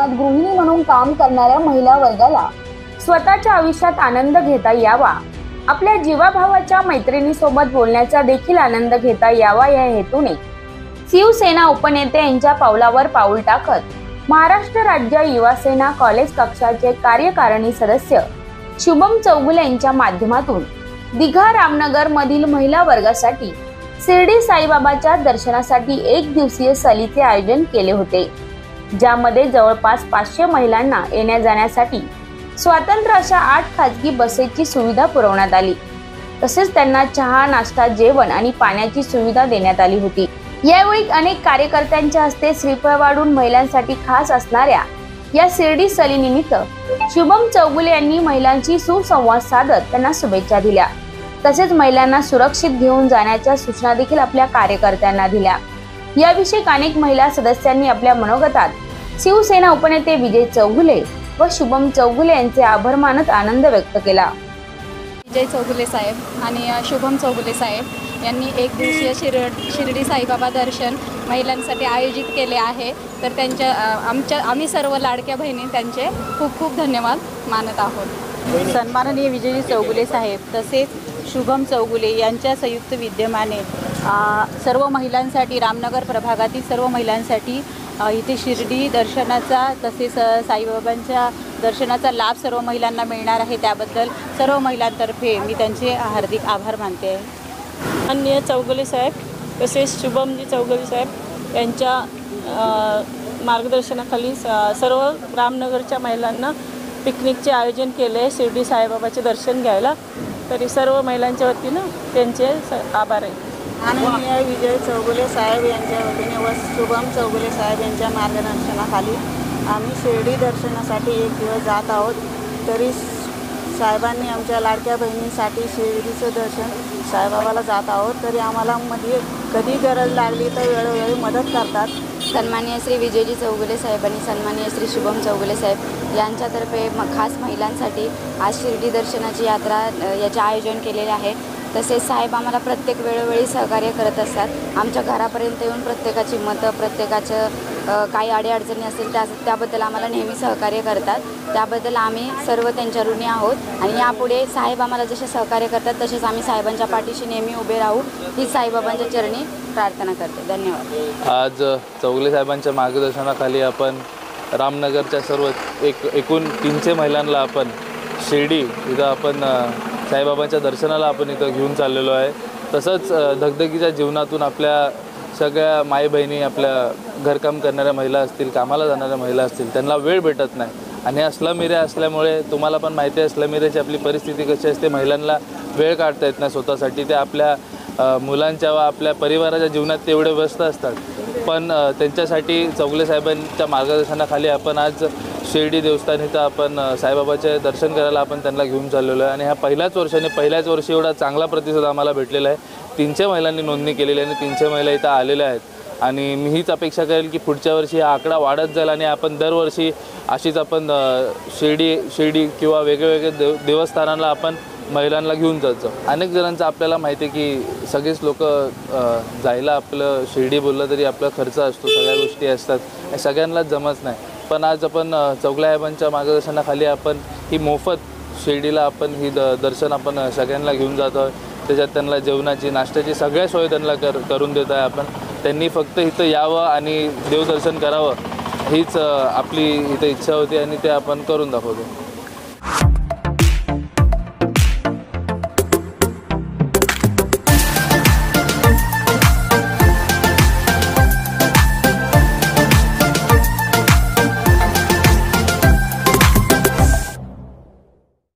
गावात गृहिणी म्हणून काम करणाऱ्या महिला वर्गाला स्वतःच्या आयुष्यात आनंद घेता यावा, आपल्या जीवाभावाच्या मैत्रिणीसोबत बोलण्याचा देखील आनंद घेता यावा या हेतूने शिवसेना उपनेते यांच्या पावलावर पाऊल टाकत महाराष्ट्र राज्य युवा सेना कॉलेज कक्षाचे कार्यकारिणी सदस्य शुभम चौगुले यांच्या माध्यमातून दिघा रामनगर मधील महिला वर्गासाठी शिर्डी साईबाबाच्या दर्शनासाठी एक दिवसीय सहलीचे आयोजन केले होते, ज्यामध्ये जवळपास 500 महिलांना येण्या जाण्यासाठी स्वतंत्र अशा 8 खासगी बसेसची सुविधा पुरवण्यात आली। तसेच त्यांना चहा, नाश्ता, जेवण आणि पाण्याची सुविधा देण्यात आली होती। यावेळी अनेक कार्यकर्त्यांच्या हस्ते श्रीफळ वाढून महिलांसाठी खास असणाऱ्या या शिर्डी सहलीनिमित्त शुभम चौगुले यांनी महिलांशी सुसंवाद साधत त्यांना शुभेच्छा दिल्या। तसेच महिलांना सुरक्षित घेऊन जाण्याच्या सूचना देखील आपल्या कार्यकर्त्यांना दिल्या। याविषयी अनेक महिला सदस्यांनी आपल्या मनोगतात शिवसेना उपनेते विजय चौगुले व शुभम चौगुले यांचे आभार मानत आनंद व्यक्त केला। विजय चौगुले साहेब आणि शुभम चौगुले साहेब यांनी एक दिवसीय शिर्डी साईबाबा दर्शन महिलांसाठी आयोजित केले आहे। तर त्यांच्या आम्ही सर्व लाडक्या बहिणी त्यांचे खूप खूप धन्यवाद मानत आहोत। सन्माननीय विजय चौगुले साहेब तसेच शुभम चौगुले यांच्या संयुक्त विद्यमाने सर्व महिलांसाठी, रामनगर प्रभागातील सर्व महिलांसाठी इथे शिर्डी दर्शनाचा तसेच साईबाबांच्या दर्शनाचा लाभ सर्व महिलांना मिळणार आहे। त्याबद्दल सर्व महिलांतर्फे मी त्यांचे हार्दिक आभार मानते आहे। माननीय चौगुले साहेब तसेच शुभमजी चौगुले साहेब यांच्या मार्गदर्शनाखाली सर्व रामनगरच्या महिलांना पिकनिकचे आयोजन केले आहे शिर्डी साईबाबाचे दर्शन घ्यायला। तरी सर्व महिलांच्या वतीनं त्यांचे आभार आहे। माननीय विजय चौगुले साहेब यांच्या वतीने व शुभम चौगुले साहेब यांच्या मार्गदर्शनाखाली आम्ही शिर्डी दर्शनासाठी एक दिवस जात आहोत। तरी साहेबांनी आमच्या लाडक्या बहिणींसाठी शिर्डीचं दर्शन साईबाबाला जात आहोत। तरी आम्हाला मध्ये कधी गरज लागली तर वेळोवेळी मदत करतात। सन्माननीय श्री विजयजी चौगुले साहेब आणि सन्माननीय श्री शुभम चौगुले साहेब यांच्यातर्फे खास महिलांसाठी आज शिर्डी दर्शनाची यात्रा याचे आयोजन केलेले आहे। तसेच साहेब आम्हाला प्रत्येक वेळोवेळी सहकार्य करत असतात। आमच्या घरापर्यंत येऊन प्रत्येकाची मतं, प्रत्येकाचं काही अडीअडचणी असतील त्याबद्दल आम्हाला नेहमी सहकार्य करतात। त्याबद्दल आम्ही सर्व त्यांच्या ऋणी आहोत आणि यापुढे साहेब आम्हाला जसे सहकार्य करतात तसेच आम्ही साहेबांच्या पाठीशी नेहमी उभे राहू ही साईबाबांच्या चरणी प्रार्थना करते। धन्यवाद। आज चौगुले साहेबांच्या मार्गदर्शनाखाली आपण रामनगरच्या सर्व एकूण 300 महिलांना आपण शिर्डी इथं आपण साईबाबांच्या दर्शनाला आपण इथं घेऊन चाललेलो आहे। तसंच धगधगीच्या जीवनातून आपल्या सगळ्या माई बहिणी, आपल्या घरकाम करणाऱ्या महिला असतील, कामाला जाणाऱ्या महिला असतील, त्यांना वेळ भेटत नाही आणि हा स्लम एरिया असल्यामुळे तुम्हाला पण माहिती आहे स्लम एरियाची आपली परिस्थिती कशी असते। महिलांना वेळ काढता येत नाही स्वतःसाठी, ते आपल्या मुलांच्या व आपल्या परिवाराच्या जीवनात तेवढे व्यस्त असतात। पण त्यांच्यासाठी चौगुले साहेबांच्या मार्गदर्शनाखाली आपण आज शिर्डी देवस्थान इथं आपण साईबाबाचे दर्शन करायला आपण त्यांना घेऊन चाललेलो आहे आणि ह्या पहिल्याच वर्षी एवढा चांगला प्रतिसाद आम्हाला भेटलेला आहे। 300 महिलांनी नोंदणी केलेली आहे आणि 300 महिला इथं आलेल्या आहेत आणि मी हीच अपेक्षा करेल की पुढच्या वर्षी हा आकडा वाढत जाईल आणि आपण दरवर्षी अशीच आपण शिर्डी किंवा वेगवेगळे देवस्थानांना आपण महिलांना घेऊन जायचं। अनेक जणांचं आपल्याला माहिती आहे की सगळेच लोक जायला आपलं शिर्डी बोललं तरी आपला खर्च असतो, सगळ्या गोष्टी असतात, सगळ्यांनाच जमत नाही। पण आज आपण चौगुले साहेबांच्या मार्गदर्शनाखाली आपण ही मोफत शिर्डीला आपण ही दर्शन आपण सगळ्यांना घेऊन जातो आहे। त्याच्यात त्यांना जेवणाची, नाश्त्याची सगळ्या सोय त्यांना करून देत आहे आपण। त्यांनी फक्त इथं यावं आणि देवदर्शन करावं हीच आपली इथं इच्छा होती आणि ते आपण करून दाखवतो।